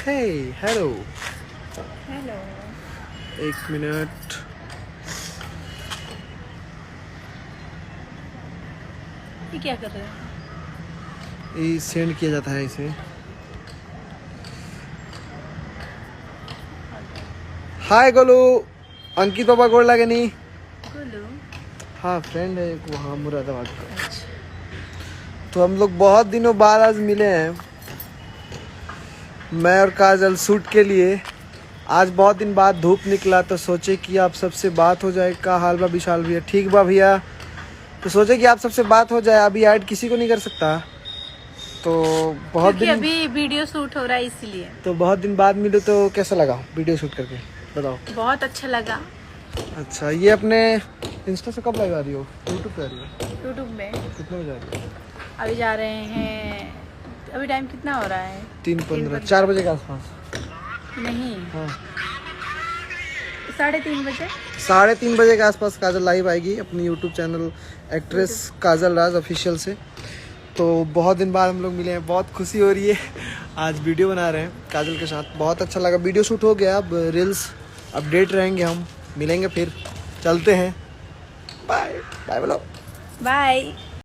हे hello hello. 1 minute. ये क्या कर रहे हो? ये सेंड किया जाता है इसे। हाय गोलू, अंकित पापा गोड़ लगे नहीं। गोलू। हाँ फ्रेंड है एक वहाँ मुरादाबाद का। तो हम लोग बहुत दिनों बाद आज मिले हैं, मैं और काजल शूट के लिए। आज बहुत दिन बाद धूप निकला तो सोचे कि आप सबसे बात हो जाए। का हाल बा विशाल भैया? ठीक बा भैया। तो सोचे कि आप सबसे बात हो जाए। अभी ऐड किसी को नहीं कर सकता, तो बहुत क्योंकि दिन अभी वीडियो शूट हो रहा है इसलिए। तो बहुत दिन बाद मिले, तो कैसा लगा वीडियो शूट करके बताओ। बहुत अच्छा लगा। अच्छा, ये अपने इंस्टा से कब लाइव आ रही हो? यूट्यूब पे आ रही हो? यूट्यूब में कितने बजे आ रही हो? अभी जा रहे हैं। अभी टाइम कितना हो रहा है? 3:15, 4 बजे के आसपास। नहीं, हाँ 3:30 बजे। 3:30 बजे के आसपास काजल लाइव आएगी अपनी यूट्यूब चैनल एक्ट्रेस काजल राज ऑफिशियल से। तो बहुत दिन बाद हम लोग मिले हैं, बहुत खुशी हो रही है। आज वीडियो बना रहे हैं काजल के साथ, बहुत अच्छा लगा। वीडियो शूट हो गया, अब रील्स अपडेट रहेंगे, हम मिलेंगे फिर, चलते हैं। बाय बाय बोलो। बाय।